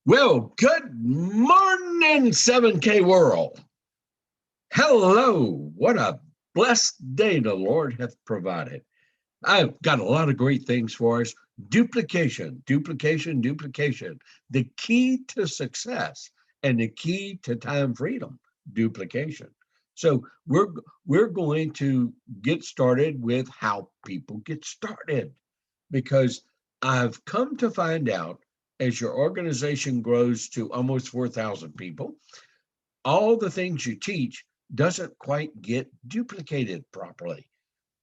Well, good morning, 7K world. Hello. What a blessed day the Lord hath provided. I've got a lot of great things for us. Duplication, duplication, duplication. The key to success and the key to time freedom, duplication. So we're going to get started with how people get started, because I've come to find out as your organization grows to almost 4,000 people, all the things you teach doesn't quite get duplicated properly.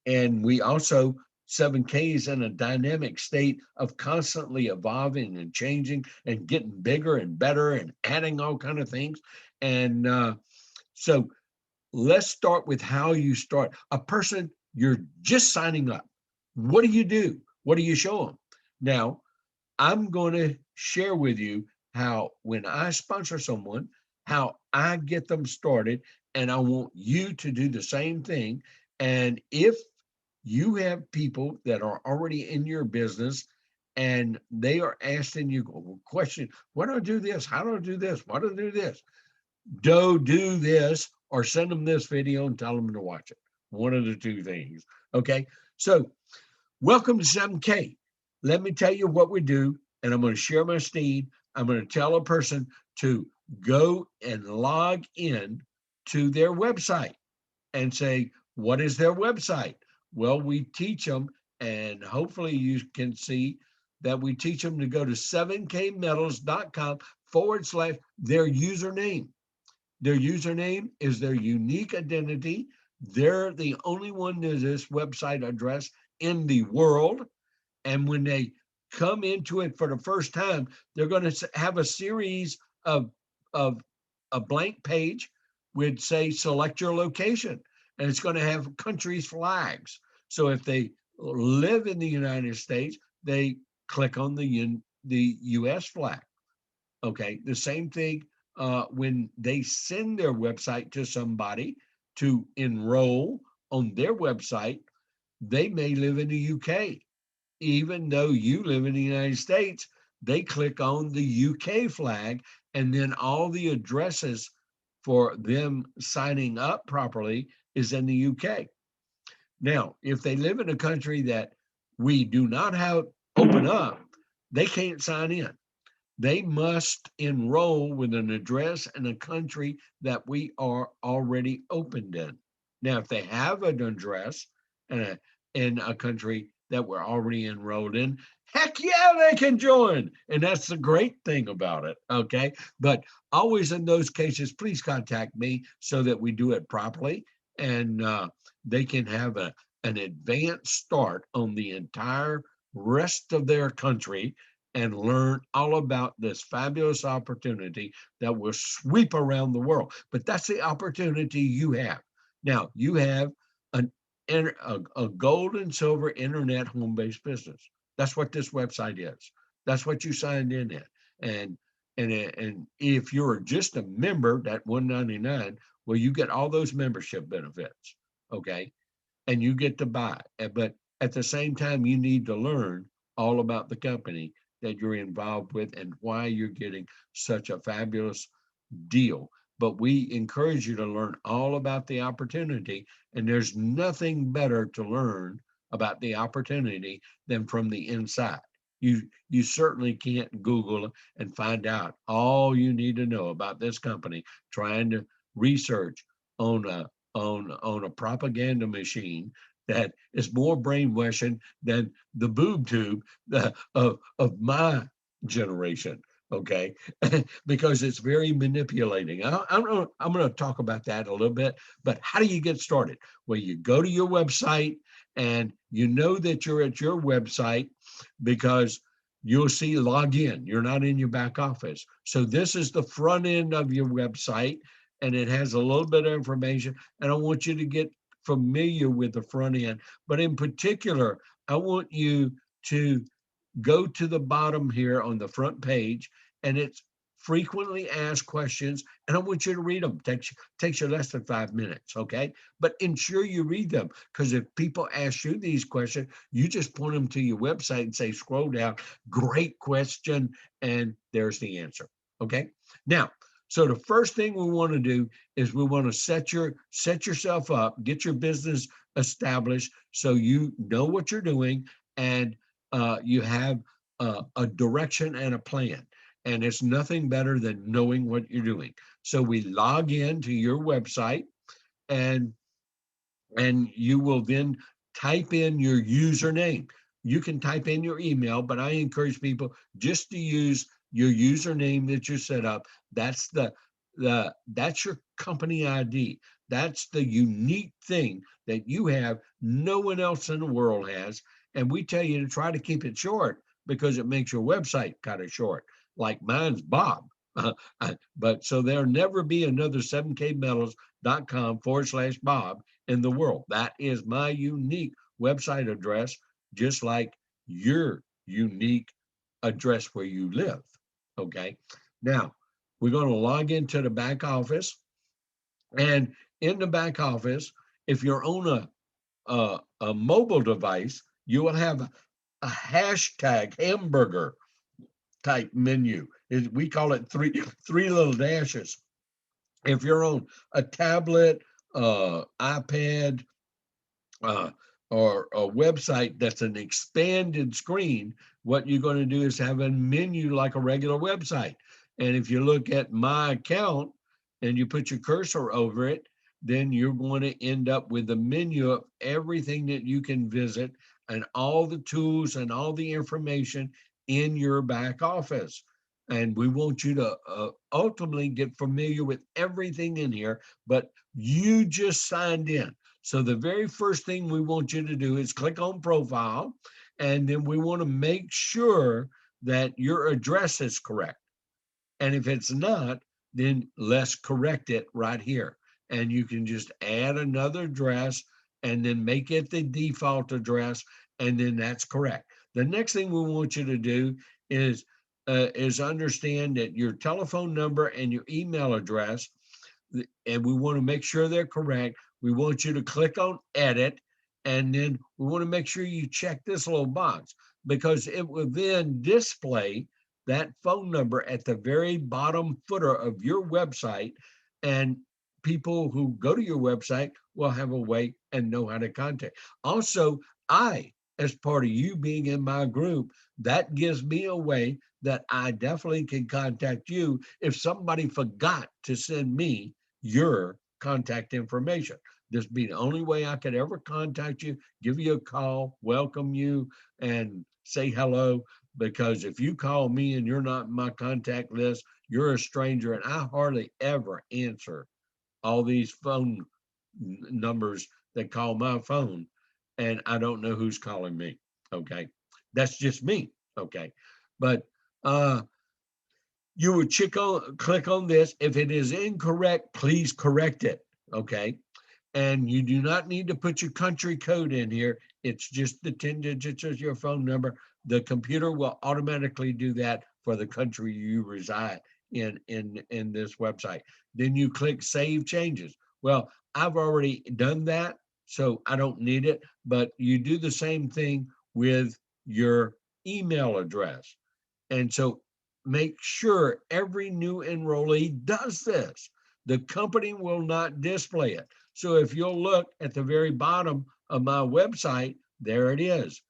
And we also, 7K is in a dynamic state of constantly evolving and changing and getting bigger and better and adding all kind of things. And so let's start with how you start. A person, you're just signing up. What do you do? What do you show them? Now, I'm going to share with you how, when I sponsor someone, how I get them started, and I want you to do the same thing. And if you have people that are already in your business and they are asking you a question, why do I do this? How do I do this? Why do I do this? Do this, or send them this video and tell them to watch it. One of the two things. Okay. So welcome to 7K. Let me tell you what we do, and I'm going to share my screen. I'm going to tell a person to go and log in to their website and say, what is their website? Well, we teach them, and hopefully you can see that we teach them to go to 7kmetals.com/ their username. Their username is their unique identity. They're the only one to this website address in the world. And when they come into it for the first time, they're going to have a series of a blank page with, say, select your location. And it's going to have countries flags. So if they live in the United States, they click on the US flag. Okay, the same thing when they send their website to somebody to enroll on their website, they may live in the UK. Even though you live in the United States, they click on the UK flag, and then all the addresses for them signing up properly is in the UK. Now, if they live in a country that we do not have open up, they can't sign in. They must enroll with an address in a country that we are already opened in. Now, if they have an address in a country that we're already enrolled in, heck yeah, they can join. And that's the great thing about it. Okay. But always in those cases, please contact me so that we do it properly, and they can have an advanced start on the entire rest of their country and learn all about this fabulous opportunity that will sweep around the world. But that's the opportunity you have. Now, you have a gold and silver internet home-based business. That's what this website is. That's what you signed in at. And if you're just a member, that $199, well, you get all those membership benefits, okay? And you get to buy. But at the same time, you need to learn all about the company that you're involved with and why you're getting such a fabulous deal. But we encourage you to learn all about the opportunity, and there's nothing better to learn about the opportunity than from the inside. You certainly can't Google and find out all you need to know about this company trying to research on a propaganda machine that is more brainwashing than the boob tube of my generation. Okay, because it's very manipulating. I'm going to talk about that a little bit. But how do you get started? Well, you go to your website, and you know that you're at your website because you'll see log in. You're not in your back office. So this is the front end of your website, and it has a little bit of information. And I want you to get familiar with the front end. But in particular, I want you to go to the bottom here on the front page, and it's frequently asked questions, and I want you to read them. Takes you less than 5 minutes, okay? But ensure you read them, because if people ask you these questions, you just point them to your website and say, scroll down, great question, and there's the answer, okay? Now, so the first thing we want to do is we want to set yourself up, get your business established so you know what you're doing, and you have a direction and a plan. And it's nothing better than knowing what you're doing. So we log in to your website, and you will then type in your username. You can type in your email, but I encourage people just to use your username that you set up. That's that's your company ID. That's the unique thing that you have, no one else in the world has. And we tell you to try to keep it short because it makes your website kind of short. Like mine's Bob. But so there'll never be another 7kmetals.com/Bob in the world. That is my unique website address, just like your unique address where you live. Okay. Now we're going to log into the back office, and in the back office, if you're on a mobile device, you will have a hashtag hamburger type menu. We call it three little dashes. If you're on a tablet, iPad, uh, or a website that's an expanded screen, what you're going to do is have a menu like a regular website. And if you look at my account and you put your cursor over it, then you're going to end up with a menu of everything that you can visit and all the tools and all the information in your back office. And we want you to ultimately get familiar with everything in here, but you just signed in. So the very first thing we want you to do is click on profile, and then we want to make sure that your address is correct. And if it's not, then let's correct it right here. And you can just add another address and then make it the default address, and then that's correct. The next thing we want you to do is understand that your telephone number and your email address, and we want to make sure they're correct. We want you to click on edit, and then we want to make sure you check this little box, because it will then display that phone number at the very bottom footer of your website, and people who go to your website will have a way and know how to contact. Also, as part of you being in my group, that gives me a way that I definitely can contact you if somebody forgot to send me your contact information. This be the only way I could ever contact you, give you a call, welcome you, and say hello. Because if you call me and you're not in my contact list, you're a stranger, and I hardly ever answer all these phone numbers that call my phone, and I don't know who's calling me. Okay. That's just me. Okay. But you would click on this. If it is incorrect, please correct it. Okay. And you do not need to put your country code in here. It's just the 10 digits of your phone number. The computer will automatically do that for the country you reside in this website. Then you click save changes. Well, I've already done that, so I don't need it, but you do the same thing with your email address. And so make sure every new enrollee does this. The company will not display it. So if you'll look at the very bottom of my website, there it is.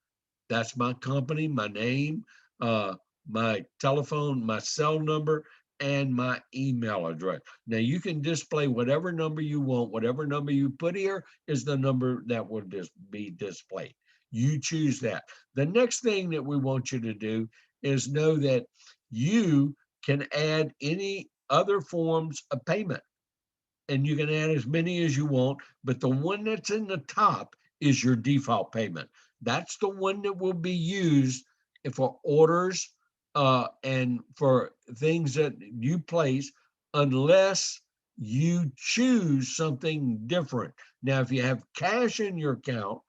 That's my company, my name, my telephone, my cell number, and my email address. Now you can display whatever number you want. Whatever number you put here is the number that will be displayed. You choose that. The next thing that we want you to do is know that you can add any other forms of payment, and you can add as many as you want, but the one that's in the top is your default payment. That's the one that will be used for orders and for things that you place, unless you choose something different. Now, if you have cash in your account,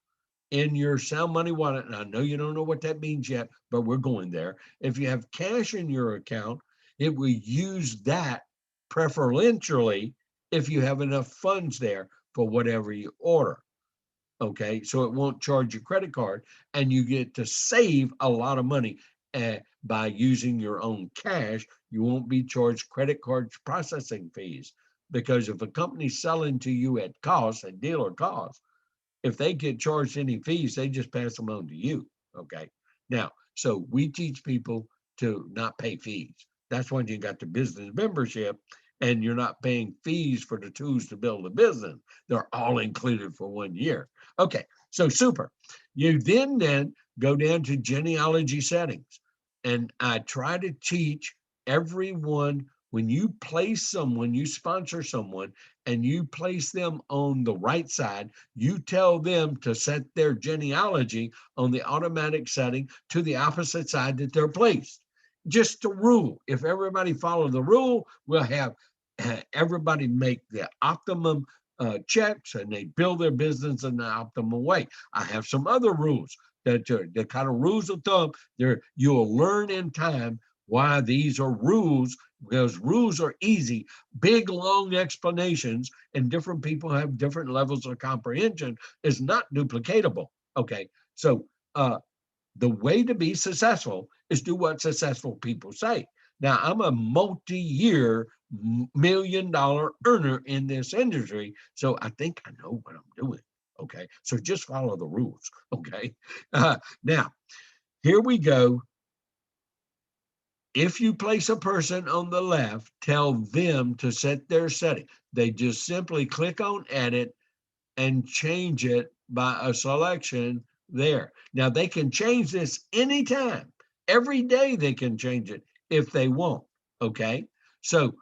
in your Sound Money wallet, and I know you don't know what that means yet, but we're going there. If you have cash in your account, It will use that preferentially if you have enough funds there for whatever you order. Okay, so it won't charge your credit card, and you get to save a lot of money by using your own cash. You won't be charged credit card processing fees, because if a company's selling to you at cost, at dealer cost, if they get charged any fees, they just pass them on to you. Okay. Now, so we teach people to not pay fees. That's when you got the business membership and you're not paying fees for the tools to build a business. They're all included for 1 year. Okay. So super. You then go down to genealogy settings. And I try to teach everyone, when you place someone, you sponsor someone and you place them on the right side, you tell them to set their genealogy on the automatic setting to the opposite side that they're placed. Just a rule. If everybody follow the rule, we'll have everybody make the optimum checks and they build their business in the optimal way. I have some other rules that are the kind of rules of thumb. There, you'll learn in time why these are rules, because rules are easy. Big long explanations and different people have different levels of comprehension is not duplicatable. Okay, so the way to be successful is do what successful people say. Now, I'm a multi-year $1 million earner in this industry, so I think I know what I'm doing. Okay, so just follow the rules. Okay, now here we go. If you place a person on the left, tell them to set their setting. They just simply click on edit and change it by a selection there. Now they can change this anytime. Every day they can change it if they want. Okay. So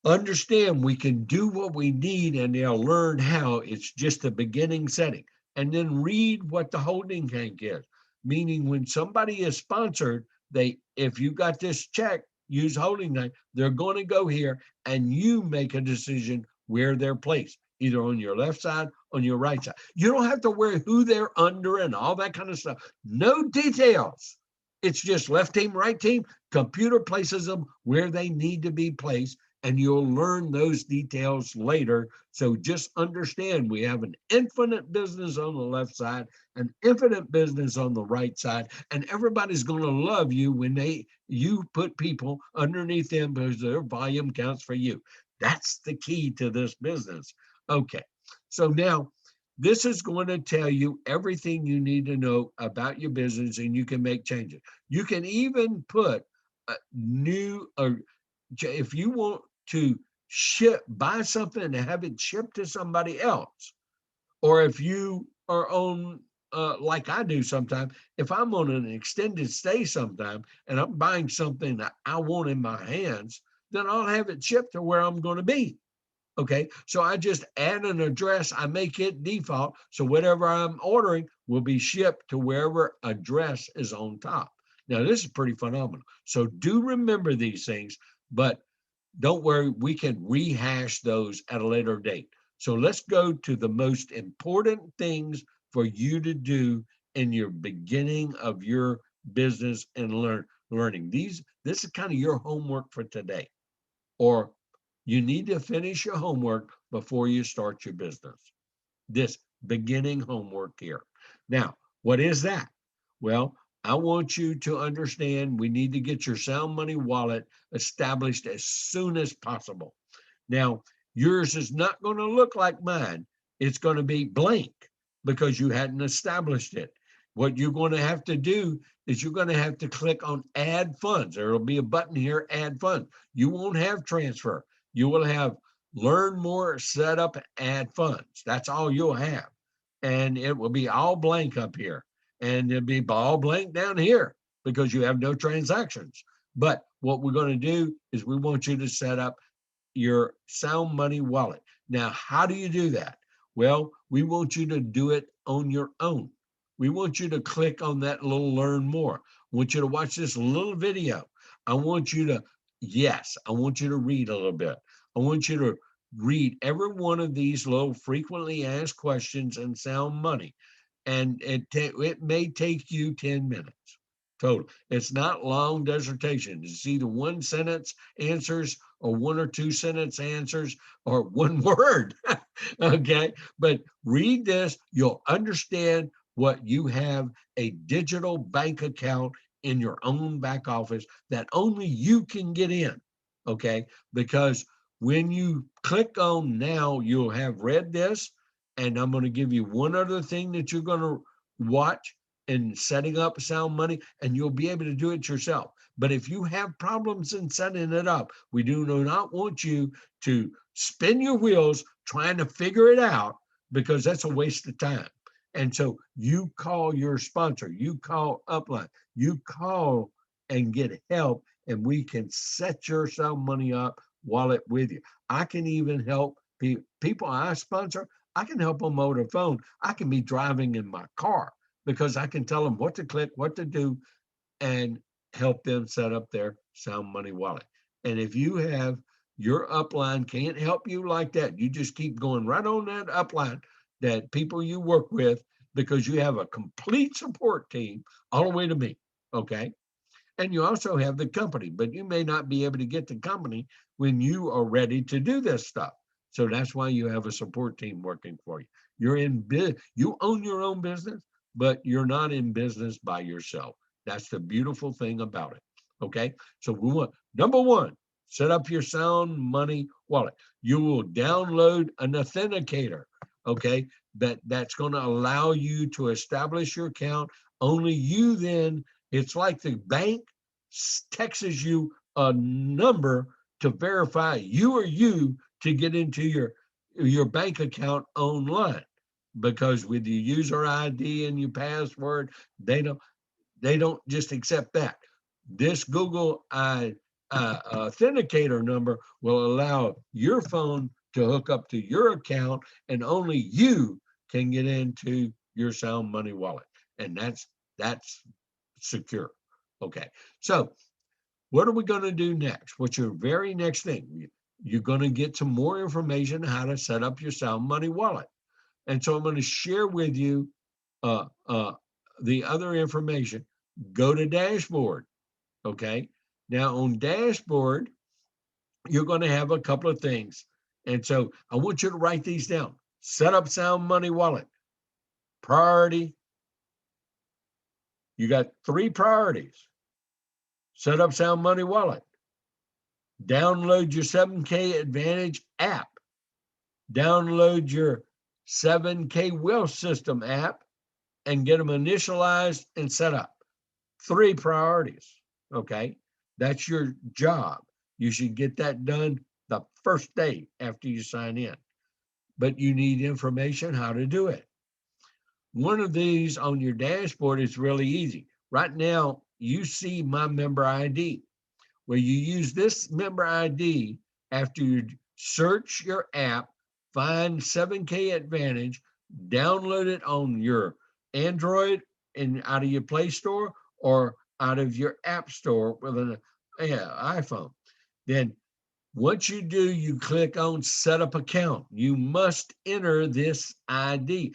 understand we can do what we need and they'll learn how. It's just the beginning setting. And then read what the holding tank is. Meaning when somebody is sponsored, they, if you got this check, use holding tank, they're going to go here and you make a decision where they're placed, either on your left side, on your right side. You don't have to worry who they're under and all that kind of stuff. No details. It's just left team, right team. Computer places them where they need to be placed, and you'll learn those details later. So just understand we have an infinite business on the left side, an infinite business on the right side, and everybody's going to love you when you put people underneath them because their volume counts for you. That's the key to this business. Okay, so now this is going to tell you everything you need to know about your business, and you can make changes. You can even put a new, if you want to buy something and have it shipped to somebody else, or if you are on, like I do sometimes, if I'm on an extended stay sometime and I'm buying something that I want in my hands, then I'll have it shipped to where I'm going to be. Okay, so I just add an address, I make it default, so whatever I'm ordering will be shipped to wherever address is on top. Now, this is pretty phenomenal. So do remember these things, but don't worry, we can rehash those at a later date. So let's go to the most important things for you to do in your beginning of your business and learning. This is kind of your homework for today, or you need to finish your homework before you start your business. This beginning homework here. Now, what is that? Well, I want you to understand we need to get your Sound Money wallet established as soon as possible. Now, yours is not going to look like mine. It's going to be blank because you hadn't established it. What you're going to have to do is you're going to have to click on add funds. There will be a button here, add funds. You won't have transfer. You will have learn more, set up, add funds. That's all you'll have. And it will be all blank up here. And it'll be all blank down here because you have no transactions. But what we're going to do is we want you to set up your Sound Money wallet. Now, how do you do that? Well, we want you to do it on your own. We want you to click on that little learn more. I want you to watch this little video. I want you to, yes, I want you to read a little bit. I want you to read every one of these little frequently asked questions in Sound Money. And it may take you 10 minutes. Total. It's not long dissertation. It's either one sentence answers or one or two sentence answers or one word. Okay. But read this, you'll understand what you have a digital bank account in your own back office that only you can get in. Okay. Because when you click on now, you'll have read this. And I'm going to give you one other thing that you're going to watch in setting up Sound Money, and you'll be able to do it yourself. But if you have problems in setting it up, we do not want you to spin your wheels trying to figure it out, because that's a waste of time. And so you call your sponsor, you call Upline, you call and get help, and we can set your Sound Money up wallet with you. I can even help people I sponsor. I can help them over the phone. I can be driving in my car because I can tell them what to click, what to do, and help them set up their Sound Money wallet. And if you have your upline can't help you like that, you just keep going right on that upline, that people you work with, because you have a complete support team all the way to me. Okay. And you also have the company, but you may not be able to get the company when you are ready to do this stuff. So that's why you have a support team working for you. You own your own business, but you're not in business by yourself. That's the beautiful thing about it. Okay. So we want number one, set up your Sound Money wallet. You will download an authenticator. Okay. That's going to allow you to establish your account. Only you then, it's like the bank texts you a number to verify you are you to get into your bank account online, because with your user ID and your password, they don't just accept that. This Google authenticator number will allow your phone to hook up to your account, and only you can get into your Sound Money wallet, and that's secure. Okay, so what are we going to do next? What's your very next thing? You're going to get some more information how to set up your Sound Money wallet. And so I'm going to share with you uh, uh, the other information. Go to dashboard. Okay. Now on dashboard, you're going to have a couple of things. And so I want you to write these down. Set up Sound Money wallet. Priority. You got 3 priorities. Set up Sound Money wallet. Download your 7K Advantage app. Download your 7K Wealth System app and get them initialized and set up. 3 priorities. Okay. That's your job. You should get that done the first day after you sign in. But you need information how to do it. One of these on your dashboard is really easy. Right now, you see my member ID. Well, you use this member ID after you search your app, find 7K Advantage, download it on your Android and out of your Play Store or out of your App Store with an iPhone. Then once you do, you click on set up account. You must enter this ID.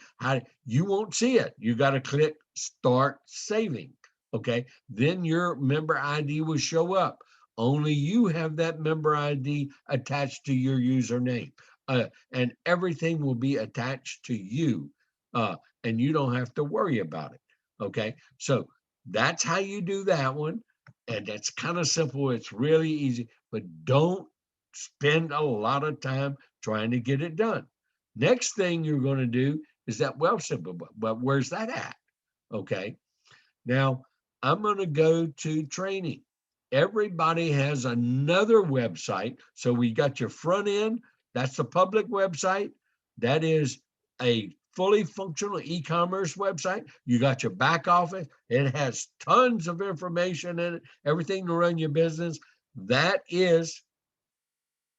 You won't see it. You got to click start saving. Okay. Then your member ID will show up. Only you have that member ID attached to your username. And everything will be attached to you. And you don't have to worry about it. Okay. So that's how you do that one. And that's kind of simple. It's really easy, but don't spend a lot of time trying to get it done. Next thing you're going to do is that wealth symbol. But where's that at? Okay. Now I'm going to go to training. Everybody has another website. So we got your front end. That's the public website. That is a fully functional e-commerce website. You got your back office. It has tons of information in it, everything to run your business. That is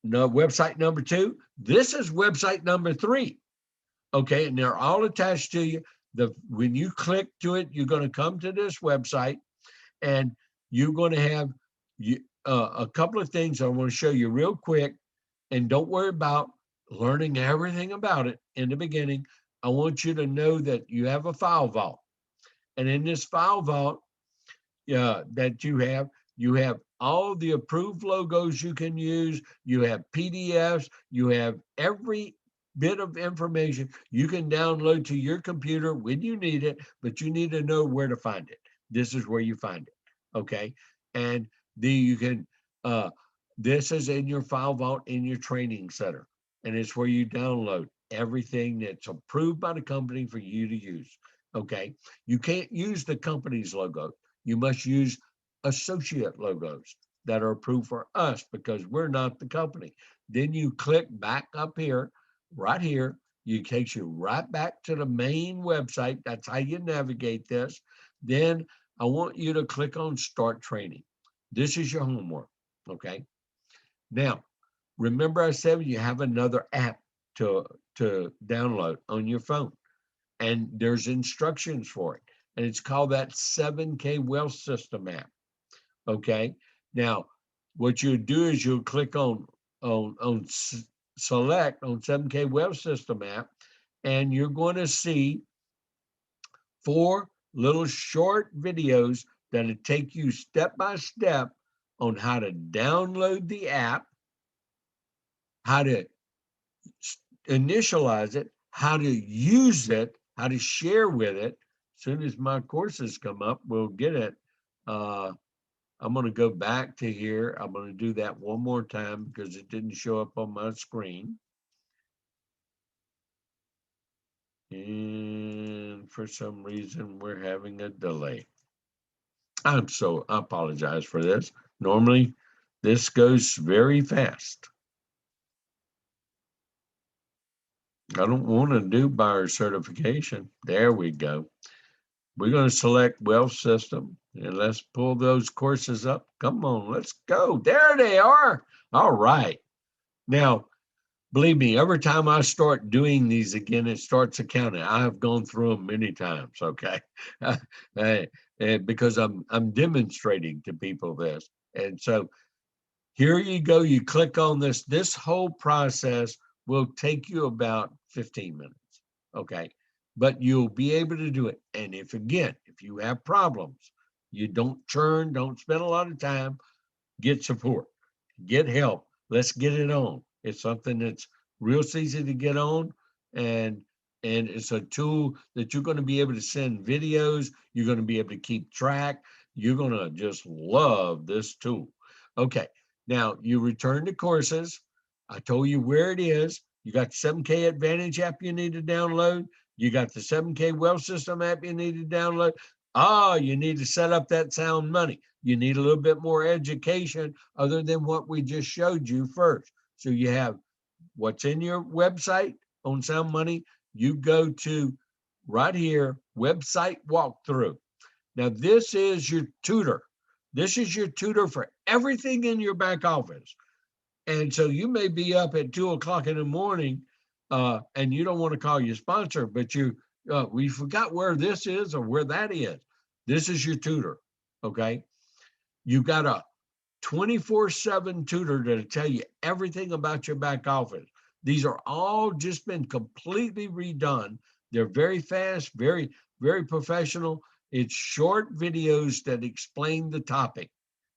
website number 2. This is website number 3. Okay, and they're all attached to you. When you click to it, you're going to come to this website, and you're going to have a couple of things I want to show you real quick. And don't worry about learning everything about it in the beginning. I want you to know that you have a file vault. And in this file vault, that you have all the approved logos you can use. You have PDFs. You have every bit of information you can download to your computer when you need it, but you need to know where to find it. This is where you find it. Okay. And you can, uh, this is in your file vault in your training center. And it's where you download everything that's approved by the company for you to use. Okay. You can't use the company's logo. You must use associate logos that are approved for us because we're not the company. Then you click back up here, right here. It takes you right back to the main website. That's how you navigate this. Then I want you to click on Start Training. This is your homework. Okay. Now, remember I said you have another app to download on your phone, and there's instructions for it, and it's called that 7K Wealth System app. Okay. Now, what you do is you'll click on select on 7K Wealth System app, and you're going to see 4 little short videos that'll take you step by step on how to download the app, how to initialize it, how to use it, how to share with it. As soon as my courses come up, we'll get it. I'm going to go back to here. I'm going to do that one more time because it didn't show up on my screen. And for some reason, we're having a delay. I apologize for this. Normally, this goes very fast. I don't want to do buyer certification. There we go. We're going to select wealth system and let's pull those courses up. Come on, let's go. There they are. All right. Now, believe me, every time I start doing these again, it starts accounting. I have gone through them many times, okay? Because I'm demonstrating to people this. And so here you go. You click on this. This whole process will take you about 15 minutes, okay? But you'll be able to do it. And if you have problems, you don't churn, don't spend a lot of time, get support, get help. Let's get it on. It's something that's real easy to get on, and it's a tool that you're going to be able to send videos. You're going to be able to keep track. You're going to just love this tool. Okay, now you return to courses. I told you where it is. You got the 7K Advantage app you need to download. You got the 7K Wealth System app you need to download. You need to set up that Sound Money. You need a little bit more education other than what we just showed you first. So you have what's in your website on Sound Money. You go to right here, website walkthrough. Now, this is your tutor. This is your tutor for everything in your back office. And so you may be up at 2 o'clock in the morning and you don't want to call your sponsor, but we forgot where this is or where that is. This is your tutor. Okay. You got a 24/7 tutor that'll tell you everything about your back office. These are all just been completely redone. They're very fast, very, very professional. It's short videos that explain the topic.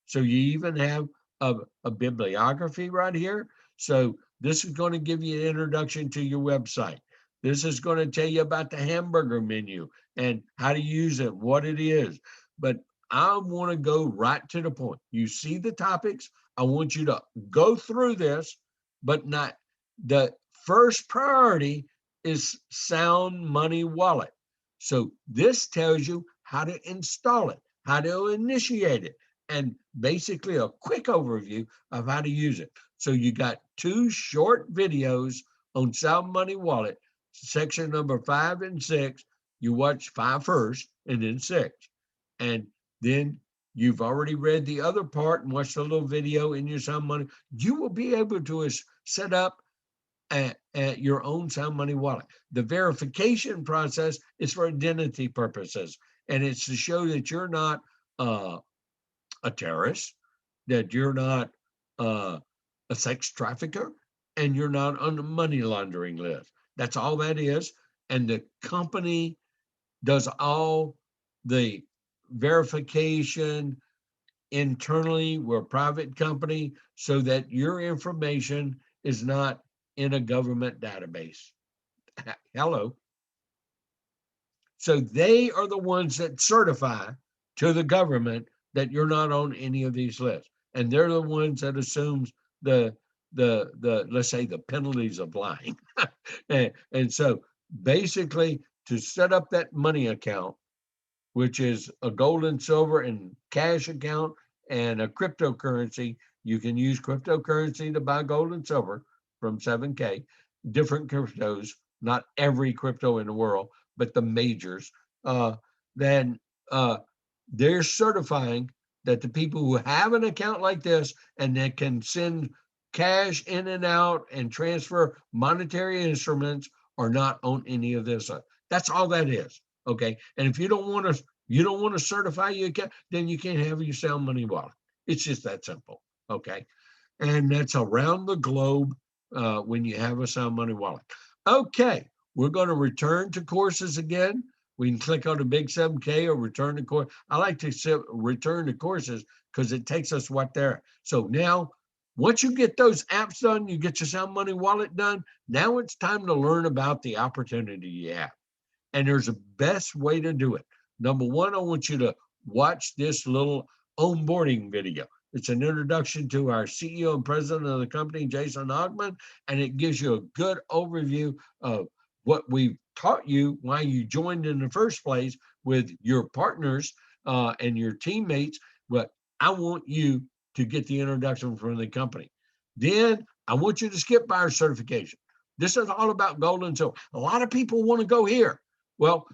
So you even have a bibliography right here. So this is going to give you an introduction to your website. This is going to tell you about the hamburger menu and how to use it, what it is. But I want to go right to the point. You see the topics. I want you to go through this, but not the first priority is Sound Money Wallet. So this tells you how to install it, how to initiate it, and basically a quick overview of how to use it. So you got 2 short videos on Sound Money Wallet, section number 5 and 6. You watch 5 first and then 6. And then you've already read the other part and watched a little video in your Sound Money. You will be able to set up at your own Sound Money Wallet. The verification process is for identity purposes, and it's to show that you're not a terrorist, that you're not a sex trafficker, and you're not on the money laundering list. That's all that is. And the company does all the verification internally. We're a private company, so that your information is not in a government database. Hello. So they are the ones that certify to the government that you're not on any of these lists. And they're the ones that assumes the let's say the penalties of lying. And so basically, to set up that money account, which is a gold and silver and cash account and a cryptocurrency. You can use cryptocurrency to buy gold and silver from 7K, different cryptos, not every crypto in the world, but the majors. Then they're certifying that the people who have an account like this and that can send cash in and out and transfer monetary instruments are not on any of this. That's all that is. Okay. And if you don't want to certify your account, then you can't have your sound money wallet. It's just that simple. Okay. And that's around the globe when you have a sound money wallet. Okay. We're going to return to courses again. We can click on the big 7K or return to course. I like to return to courses because it takes us what there. So now, once you get those apps done, you get your sound money wallet done. Now it's time to learn about the opportunity you have. And there's a best way to do it. Number one, I want you to watch this little onboarding video. It's an introduction to our CEO and president of the company, Jason Ogman, and it gives you a good overview of what we've taught you, why you joined in the first place with your partners and your teammates. But I want you to get the introduction from the company. Then I want you to skip buyer certification. This is all about gold and silver. A lot of people want to go here. Well,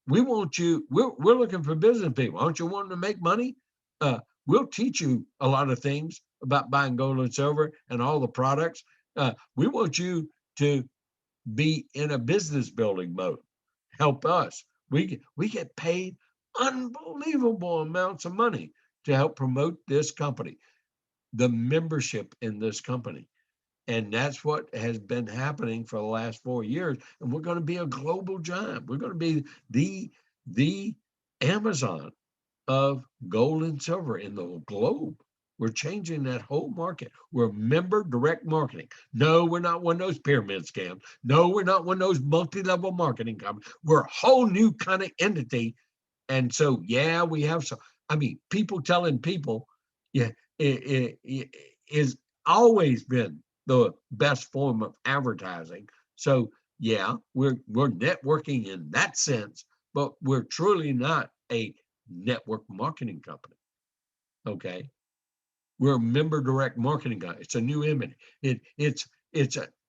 we want you, we're looking for business people. Aren't you wanting to make money? We'll teach you a lot of things about buying gold and silver and all the products. We want you to be in a business building mode. Help us. We get paid unbelievable amounts of money to help promote this company, the membership in this company. And that's what has been happening for the last 4 years. And we're going to be a global giant. We're going to be the Amazon of gold and silver in the globe. We're changing that whole market. We're member direct marketing. No, we're not one of those pyramid scams. No, we're not one of those multi-level marketing companies. We're a whole new kind of entity. And so, yeah, we have some. I mean, people telling people, yeah, it is always been the best form of advertising. So yeah, we're networking in that sense, but we're truly not a network marketing company. Okay, we're a member direct marketing company. It's a new image. It's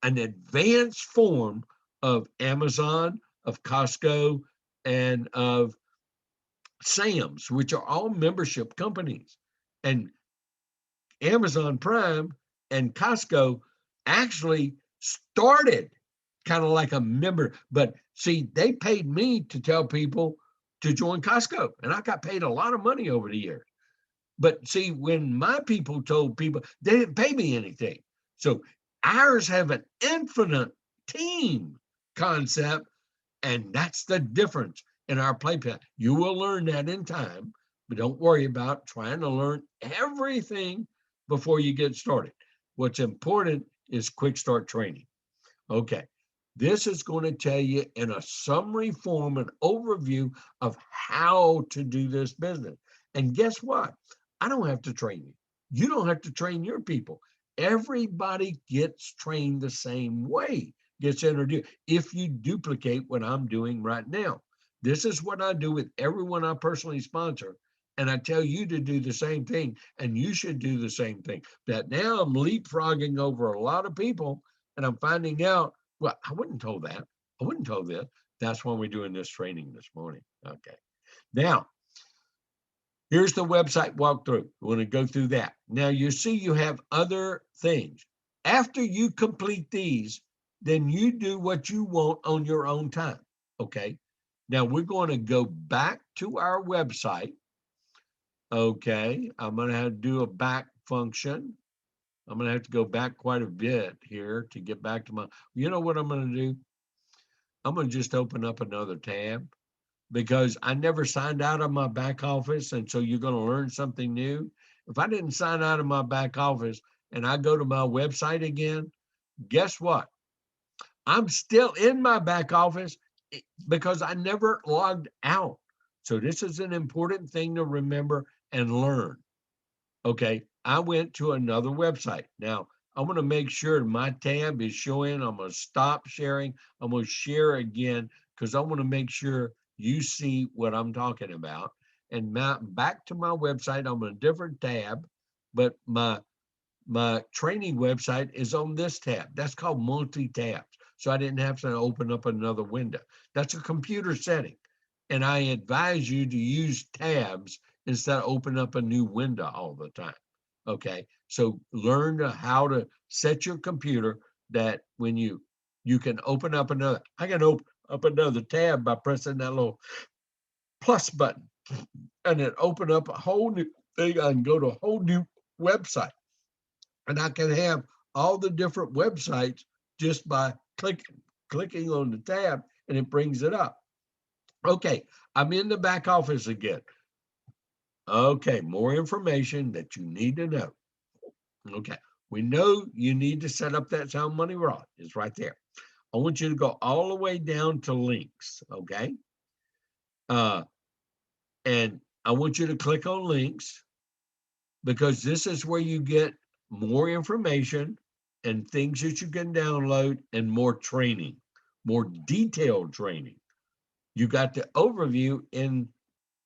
an advanced form of Amazon, of Costco, and of Sam's, which are all membership companies. And Amazon Prime and Costco actually started kind of like a member, but see, they paid me to tell people to join Costco, and I got paid a lot of money over the years. But see, when my people told people, they didn't pay me anything. So ours have an infinite team concept, and that's the difference in our play plan. You will learn that in time, but don't worry about trying to learn everything before you get started. What's important is quick start training. Okay. This is going to tell you in a summary form, an overview of how to do this business. And guess what? I don't have to train you. You don't have to train your people. Everybody gets trained the same way, gets introduced. If you duplicate what I'm doing right now, this is what I do with everyone I personally sponsor. And I tell you to do the same thing, and you should do the same thing. But now I'm leapfrogging over a lot of people, and I'm finding out, well, I wouldn't told that. I wouldn't told this. That's why we're doing this training this morning. Okay. Now, here's the website walkthrough. We're going to go through that. Now, you see you have other things. After you complete these, then you do what you want on your own time. Okay. Now, we're going to go back to our website. Okay. I'm going to have to do a back function. I'm going to have to go back quite a bit here to get back to my, you know what I'm going to do? I'm going to just open up another tab because I never signed out of my back office. And so you're going to learn something new. If I didn't sign out of my back office and I go to my website again, guess what? I'm still in my back office because I never logged out. So this is an important thing to remember and learn. Okay, I went to another website. Now, I'm going to make sure my tab is showing. I'm going to stop sharing. I'm going to share again because I want to make sure you see what I'm talking about. And back to my website, I'm on a different tab, but my training website is on this tab. That's called multi-tabs. So I didn't have to open up another window. That's a computer setting. And I advise you to use tabs instead of open up a new window all the time. Okay. So learn how to set your computer that when you can open up another, I can open up another tab by pressing that little plus button and then open up a whole new thing. I can go to a whole new website and I can have all the different websites just by clicking on the tab and it brings it up. Okay, I'm in the back office again. Okay, more information that you need to know. Okay, we know you need to set up that Sound Money Wallet. It's right there. I want you to go all the way down to links, okay? And I want you to click on links because this is where you get more information and things that you can download and more training, more detailed training. You got the overview in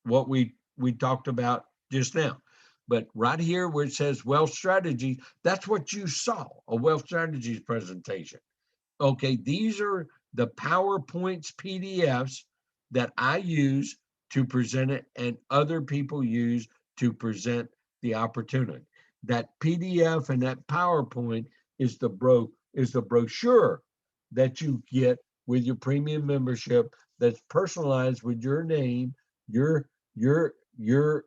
what we talked about just now. But right here where it says wealth strategy, that's what you saw, a wealth strategies presentation. Okay, these are the PowerPoints PDFs that I use to present it and other people use to present the opportunity. That PDF and that PowerPoint is the brochure that you get with your premium membership that's personalized with your name, your 7K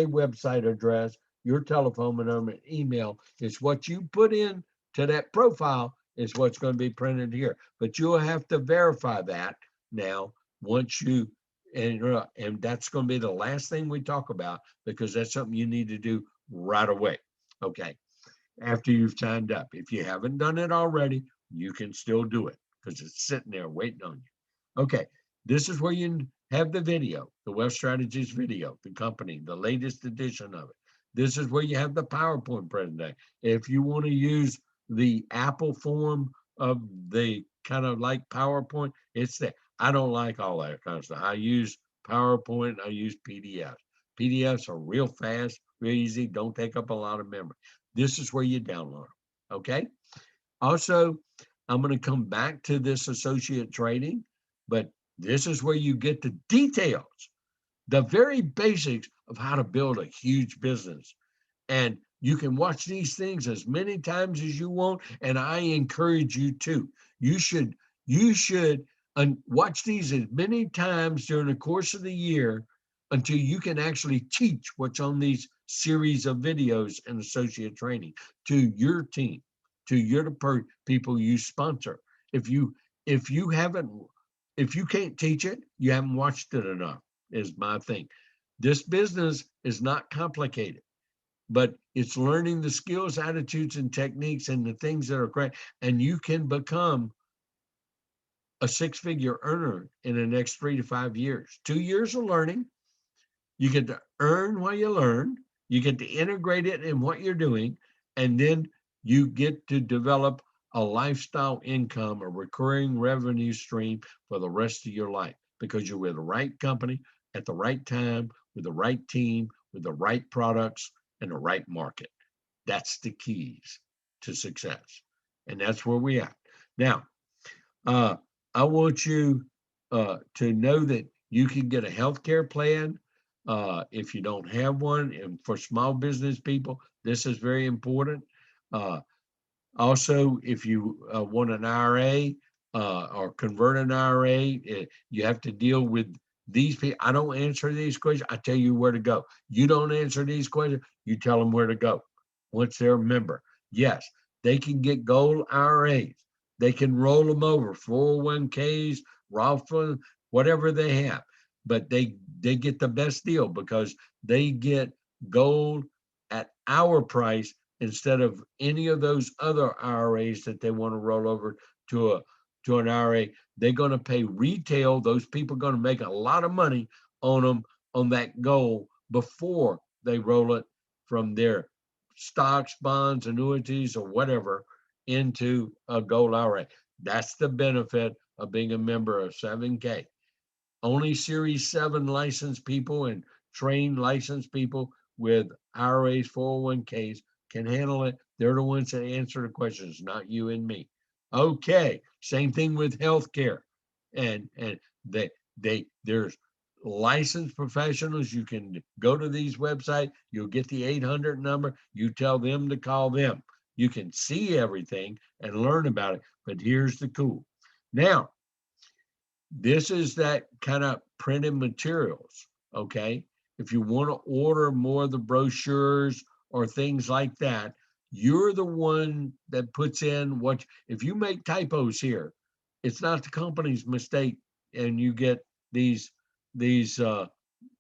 website address, your telephone number, and email. Is what you put in to that profile is what's going to be printed here. But you'll have to verify that now once you, and that's going to be the last thing we talk about because that's something you need to do right away. Okay. After you've signed up. If you haven't done it already, you can still do it because it's sitting there waiting on you. Okay. This is where you have the video, the Wealth Strategies video, the company, the latest edition of it. This is where you have the PowerPoint presentation. If you want to use the Apple form of the kind of like PowerPoint, it's there. I don't like all that kind of stuff. I use PowerPoint, I use PDFs. PDFs are real fast, real easy, don't take up a lot of memory. This is where you download them, okay? Also, I'm going to come back to this associate trading, but this is where you get the details, the very basics of how to build a huge business. And you can watch these things as many times as you want, and I encourage you to. You should watch these as many times during the course of the year until you can actually teach what's on these series of videos and associate training to your team, to your people you sponsor. If you haven't, if you can't teach it, you haven't watched it enough, is my thing. This business is not complicated, but it's learning the skills, attitudes, and techniques and the things that are great. And you can become a six-figure earner in the next 3 to 5 years. 2 years of learning. You get to earn while you learn. You get to integrate it in what you're doing. And then you get to develop a lifestyle income, a recurring revenue stream for the rest of your life because you're with the right company at the right time, with the right team, with the right products, and the right market. That's the keys to success. And that's where we are. Now, I want you to know that you can get a healthcare plan if you don't have one. And for small business people, this is very important. Also, if you want an IRA or convert an IRA, you have to deal with these people. I don't answer these questions. I tell you where to go. You don't answer these questions. You tell them where to go once they're a member. Yes, they can get gold IRAs. They can roll them over, 401ks, Roth funds, whatever they have. but they get the best deal because they get gold at our price instead of any of those other IRAs that they want to roll over to a to an IRA. They're going to pay retail. Those people are going to make a lot of money on them on that gold before they roll it from their stocks, bonds, annuities, or whatever into a gold IRA. That's the benefit of being a member of 7K. Only Series 7 licensed people and trained licensed people with IRAs, 401ks can handle it. They're the ones that answer the questions, not you and me. Okay, same thing with healthcare. And there's licensed professionals. You can go to these websites, you'll get the 800 number, you tell them to call them. You can see everything and learn about it. But here's the cool. Now, this is that kind of printed materials, okay? If you want to order more of the brochures or things like that, you're the one that puts in what, if you make typos here, it's not the company's mistake and you get these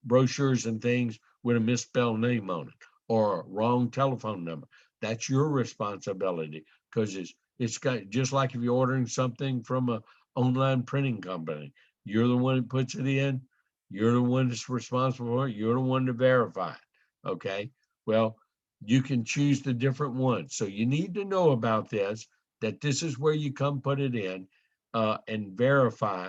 brochures and things with a misspelled name on it or a wrong telephone number. That's your responsibility because it's got just like if you're ordering something from a online printing company. You're the one that puts it in. You're the one that's responsible for it. You're the one to verify it. Okay. Well, you can choose the different ones. So you need to know about this, that this is where you come put it in and verify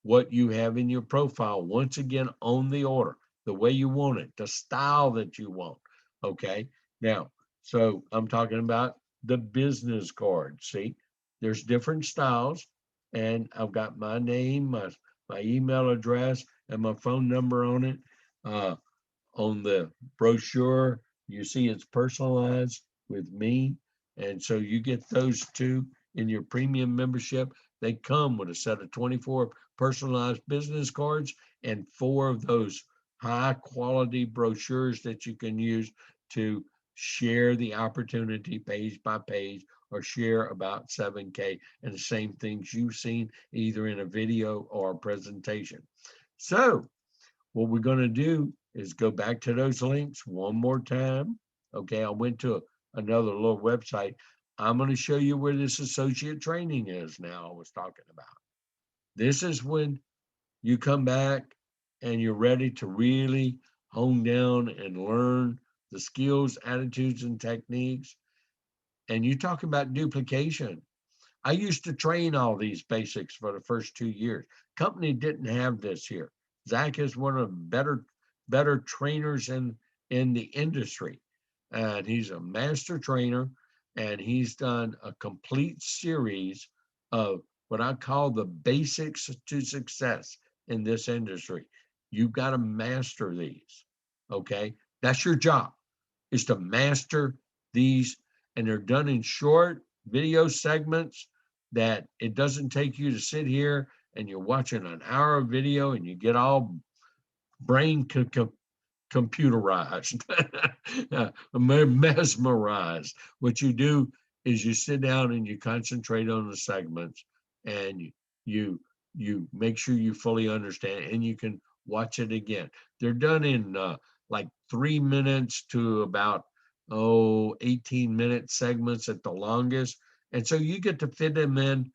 what you have in your profile. Once again, on the order, the way you want it, the style that you want. Okay. Now, so I'm talking about the business card. See, there's different styles, and I've got my name, my email address, and my phone number on it. Uh, on the brochure, you see it's personalized with me. And so you get those two in your premium membership. They come with a set of 24 personalized business cards and 4 of those high quality brochures that you can use to share the opportunity page by page or share about 7K and the same things you've seen either in a video or a presentation. So what we're going to do is go back to those links one more time. Okay, I went to another little website. I'm going to show you where this associate training is now I was talking about. This is when you come back and you're ready to really hone down and learn the skills, attitudes, and techniques. And you talk about duplication. I used to train all these basics for the first 2 years. Company didn't have this here. Zach is one of the better trainers in the industry. And he's a master trainer, and he's done a complete series of what I call the basics to success in this industry. You've got to master these. Okay. That's your job, is to master these, and they're done in short video segments that it doesn't take you to sit here and you're watching an hour of video and you get all brain computerized, mesmerized. What you do is you sit down and you concentrate on the segments, and you you make sure you fully understand, and you can watch it again. They're done in like 3 minutes to about 18-minute segments at the longest, and so you get to fit them in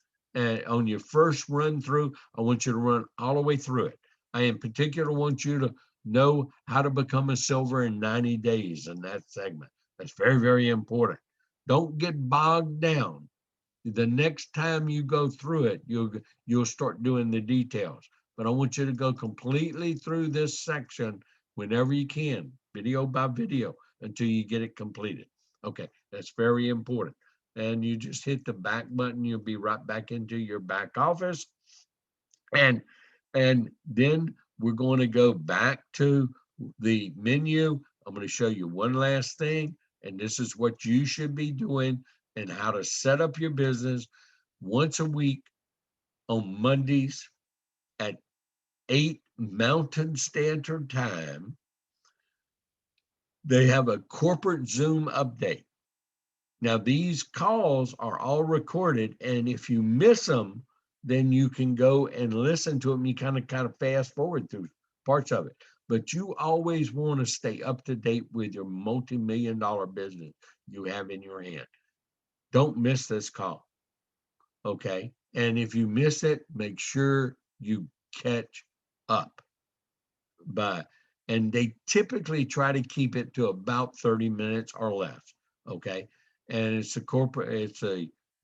on your first run through. I want you to run all the way through it. I in particular want you to know how to become a silver in 90 days in that segment. That's very, very important. Don't get bogged down. The next time you go through it, you'll start doing the details. But I want you to go completely through this section whenever you can, video by video, until you get it completed. Okay, that's very important. And you just hit the back button, you'll be right back into your back office. And then we're going to go back to the menu. I'm going to show you one last thing, and this is what you should be doing and how to set up your business once a week on Mondays at 8 Mountain Standard Time. They have a corporate Zoom update. Now, these calls are all recorded, and if you miss them, then you can go and listen to them. You kind of fast forward parts of it. But you always want to stay up to date with your multi-million-dollar business you have in your hand. Don't miss this call. Okay. And if you miss it, make sure you catch up. But and they typically try to keep it to about 30 minutes or less. Okay. And it's a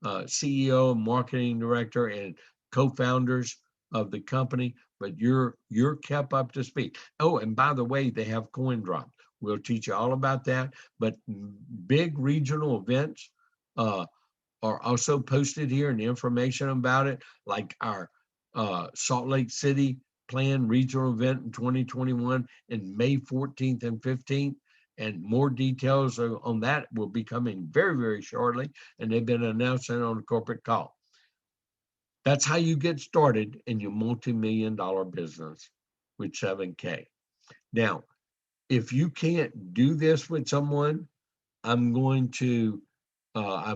CEO, marketing director, and co-founders of the company, but you're kept up to speed. Oh, and by the way, they have coin drops. We'll teach you all about that. But big regional events are also posted here, and information about it, like our Salt Lake City planned regional event in 2021 in May 14th and 15th. And more details on that will be coming very, very shortly. And they've been announcing on a corporate call. That's how you get started in your multi-million-dollar business with 7K. Now, if you can't do this with someone, I've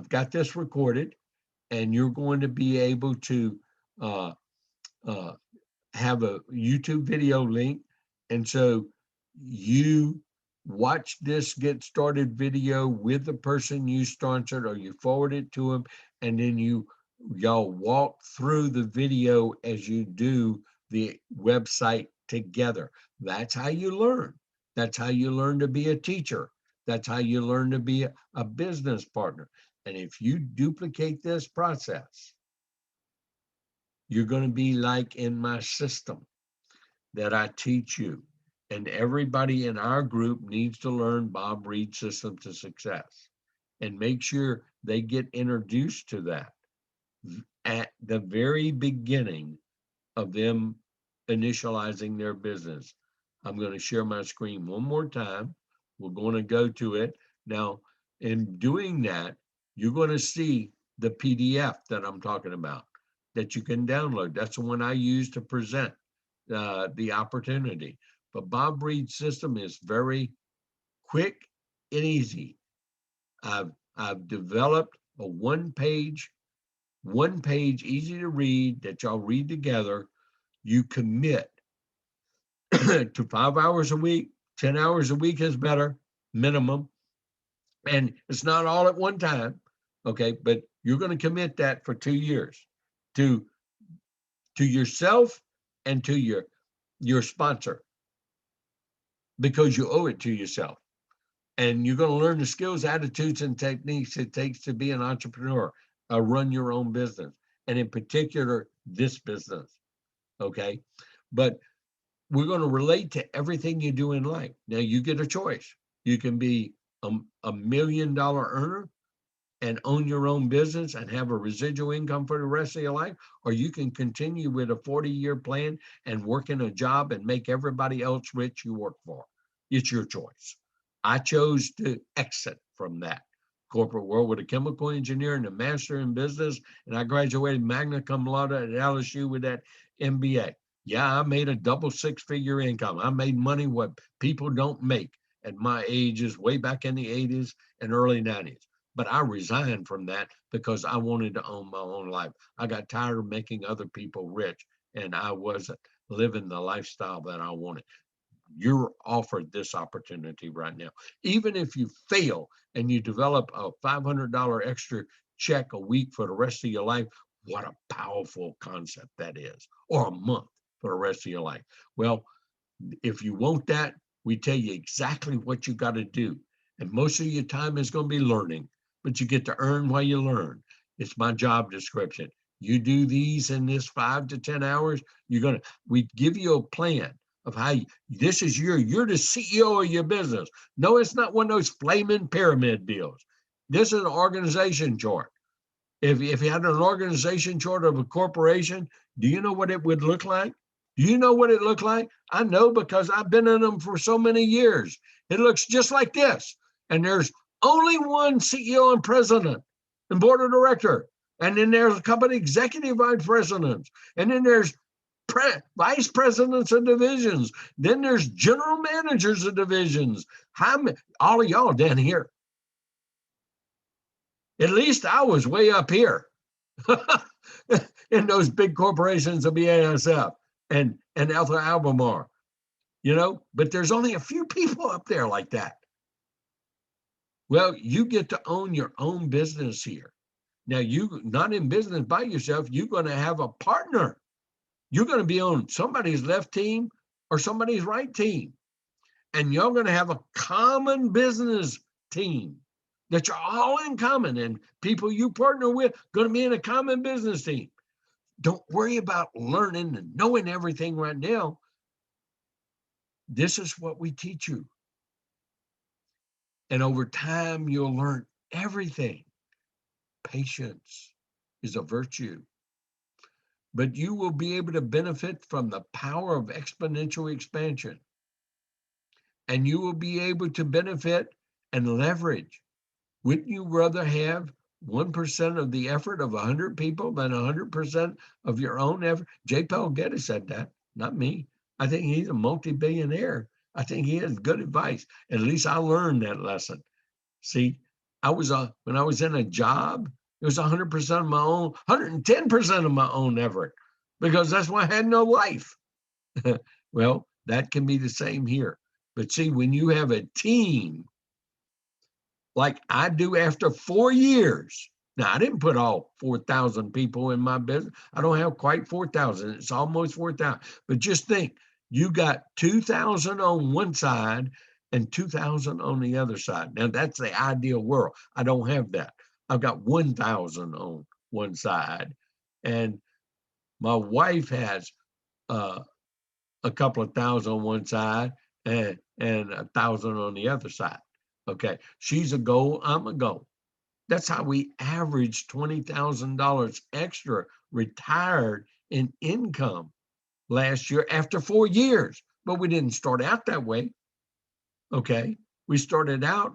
got this recorded, and you're going to be able to uh, uh, have a YouTube video link. And so you watch this get started video with the person you sponsored, or you forward it to them, and then y'all walk through the video as you do the website together. That's how you learn. That's how you learn to be a teacher. That's how you learn to be a business partner. And if you duplicate this process, you're going to be like in my system that I teach you. And everybody in our group needs to learn Bob Reed's System to Success, and make sure they get introduced to that at the very beginning of them initializing their business. I'm going to share my screen one more time. We're going to go to it. Now, in doing that, you're going to see the PDF that I'm talking about that you can download. That's the one I use to present the opportunity. But Bob Reed's system is very quick and easy. I've developed a one page, easy to read, that y'all read together. You commit to 5 hours a week. 10 hours a week is better, minimum. And it's not all at one time, okay? But you're going to commit that for 2 years to yourself and to your sponsor, because you owe it to yourself. And you're going to learn the skills, attitudes, and techniques it takes to be an entrepreneur, run your own business, and in particular, this business, okay? But we're going to relate to everything you do in life. Now, you get a choice. You can be a $1 million earner and own your own business and have a residual income for the rest of your life, or you can continue with a 40-year plan and work in a job and make everybody else rich you work for. It's your choice. I chose to exit from that corporate world with a chemical engineer and a master in business, and I graduated magna cum laude at LSU with that MBA. Yeah, I made a double six-figure income. I made money what people don't make at my ages, way back in the 80s and early 90s. But I resigned from that because I wanted to own my own life. I got tired of making other people rich, and I wasn't living the lifestyle that I wanted. You're offered this opportunity right now. Even if you fail and you develop a $500 extra check a week for the rest of your life, what a powerful concept that is, or a month for the rest of your life. Well, if you want that, we tell you exactly what you got to do. And most of your time is going to be learning, but you get to earn while you learn. It's my job description. You do these in this 5 to 10 hours, we give you a plan of how you're the CEO of your business. No, it's not one of those flaming pyramid deals. This is an organization chart. If you had an organization chart of a corporation, do you know what it would look like? Do you know what it looked like? I know, because I've been in them for so many years. It looks just like this. And there's only one CEO and president and board of director. And then there's a couple of executive vice presidents. And then there's vice presidents of divisions. Then there's general managers of divisions. All of y'all down here. At least I was way up here in those big corporations of BASF and Alpha Albemarle. but there's only a few people up there like that. Well, you get to own your own business here. Now, you not in business by yourself, you're going to have a partner. You're going to be on somebody's left team or somebody's right team. And you're going to have a common business team that you're all in common, and people you partner with going to be in a common business team. Don't worry about learning and knowing everything right now. This is what we teach you. And over time, you'll learn everything. Patience is a virtue. But you will be able to benefit from the power of exponential expansion. And you will be able to benefit and leverage. Wouldn't you rather have 1% of the effort of 100 people than 100% of your own effort? J. Paul Getty said that, not me. I think he's a multi-billionaire. I think he has good advice. At least I learned that lesson. See, when I was in a job, it was 100% of my own, 110% of my own effort, because that's why I had no life. Well, that can be the same here. But see, when you have a team, like I do after 4 years. Now, I didn't put all 4,000 people in my business. I don't have quite 4,000. It's almost 4,000. But just think, you got 2,000 on one side and 2,000 on the other side. Now, that's the ideal world. I don't have that. I've got 1,000 on one side. And my wife has a couple of thousand on one side and 1,000 on the other side. Okay, she's a goal, I'm a goal. That's how we averaged $20,000 extra retired in income last year after 4 years. But we didn't start out that way. Okay, we started out,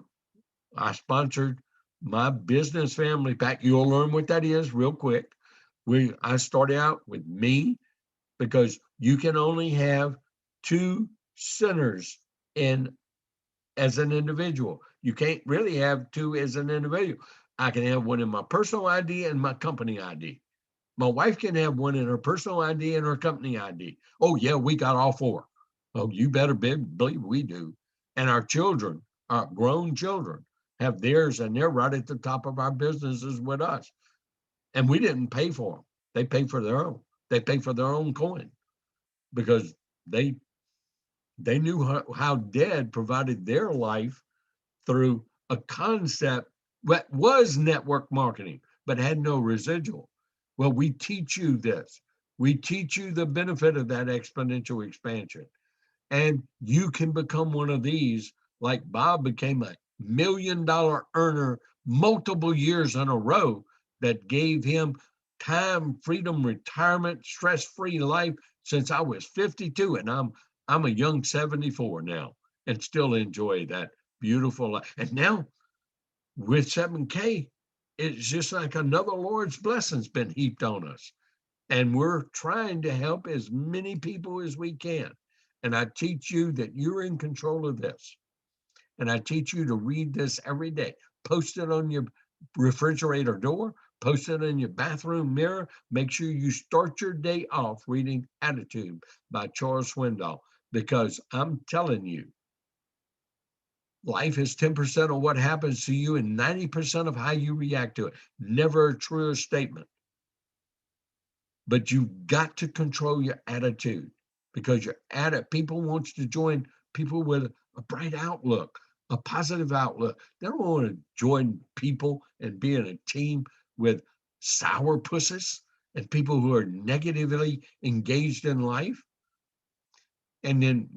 I sponsored my business family pack. You'll learn what that is real quick. I started out with me, because you can only have 2 centers as an individual. You can't really have 2 as an individual. I can have one in my personal ID and my company ID. My wife can have one in her personal ID and her company ID. Oh, yeah, we got all 4. Oh, you better believe we do. And our children, our grown children, have theirs, and they're right at the top of our businesses with us. And we didn't pay for them. They pay for their own. They pay for their own coin, because they knew how Dad provided their life through a concept that was network marketing, but had no residual. Well, we teach you this. We teach you the benefit of that exponential expansion. And you can become one of these, like Bob became a $1 million earner multiple years in a row, that gave him time, freedom, retirement, stress-free life since I was 52. And I'm a young 74 now, and still enjoy that beautiful life. And now with 7K, it's just like another Lord's blessing's been heaped on us. And we're trying to help as many people as we can. And I teach you that you're in control of this. And I teach you to read this every day. Post it on your refrigerator door, post it in your bathroom mirror. Make sure you start your day off reading Attitude by Charles Swindoll, because I'm telling you, life is 10% of what happens to you and 90% of how you react to it. Never a truer statement. But you've got to control your attitude, because people want you to join people with a bright outlook, a positive outlook. They don't want to join people and be in a team with sour pusses and people who are negatively engaged in life. And then,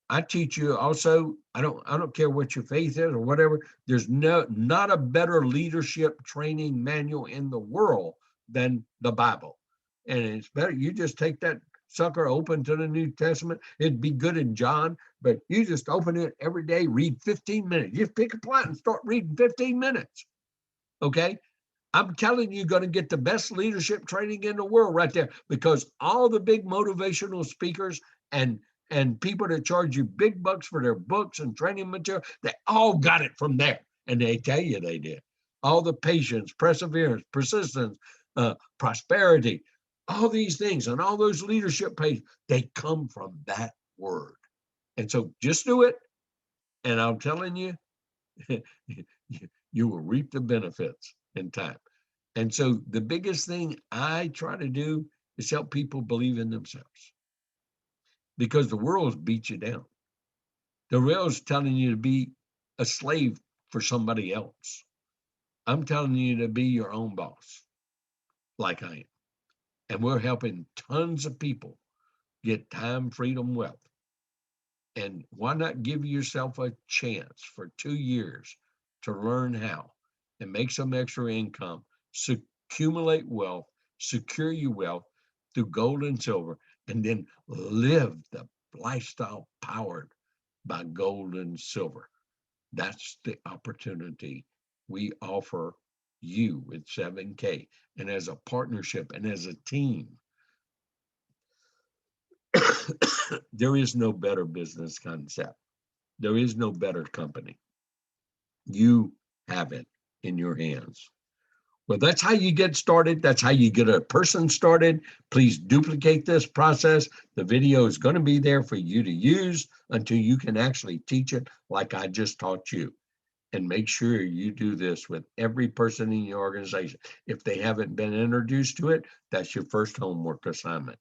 I teach you also, I don't care what your faith is or whatever. There's not a better leadership training manual in the world than the Bible. And it's better, you just take that sucker open to the New Testament. It'd be good in John, but you just open it every day, read 15 minutes. Just pick a plot and start reading 15 minutes. Okay? I'm telling you, you're going to get the best leadership training in the world right there, because all the big motivational speakers and people that charge you big bucks for their books and training material, they all got it from there. And they tell you they did. All the patience, perseverance, persistence, prosperity, all these things, and all those leadership pages, they come from that word. And so just do it. And I'm telling you, you will reap the benefits in time. And so the biggest thing I try to do is help people believe in themselves, because the world's beat you down. The world's telling you to be a slave for somebody else. I'm telling you to be your own boss, like I am. And we're helping tons of people get time, freedom, wealth. And why not give yourself a chance for 2 years to learn how and make some extra income, accumulate wealth, secure your wealth through gold and silver, and then live the lifestyle powered by gold and silver. That's the opportunity we offer you with 7K. And as a partnership and as a team, there is no better business concept. There is no better company. You have it in your hands. Well, that's how you get started. That's how you get a person started. Please duplicate this process. The video is going to be there for you to use until you can actually teach it like I just taught you. And make sure you do this with every person in your organization. If they haven't been introduced to it, that's your first homework assignment.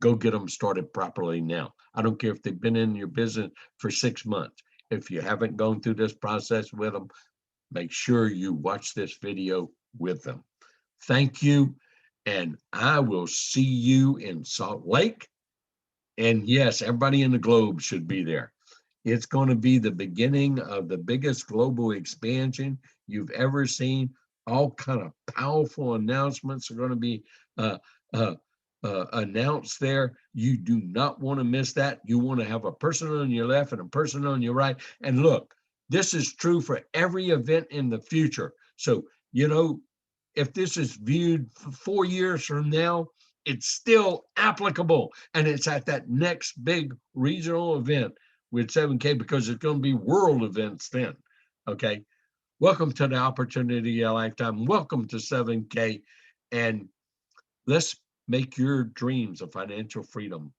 Go get them started properly now. I don't care if they've been in your business for 6 months. If you haven't gone through this process with them, make sure you watch this video with them. Thank you. And I will see you in Salt Lake. And yes, everybody in the globe should be there. It's going to be the beginning of the biggest global expansion you've ever seen. All kind of powerful announcements are going to be uh, uh, announced there. You do not want to miss that. You want to have a person on your left and a person on your right. And look, this is true for every event in the future. So, if this is viewed 4 years from now, it's still applicable. And it's at that next big regional event with 7K, because it's going to be world events then. Okay. Welcome to the opportunity of a lifetime. Welcome to 7K. And let's make your dreams of financial freedom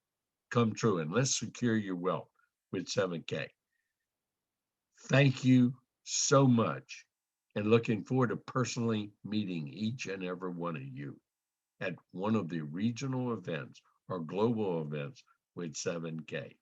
come true. And let's secure your wealth with 7K. Thank you so much. And looking forward to personally meeting each and every one of you at one of the regional events or global events with 7K.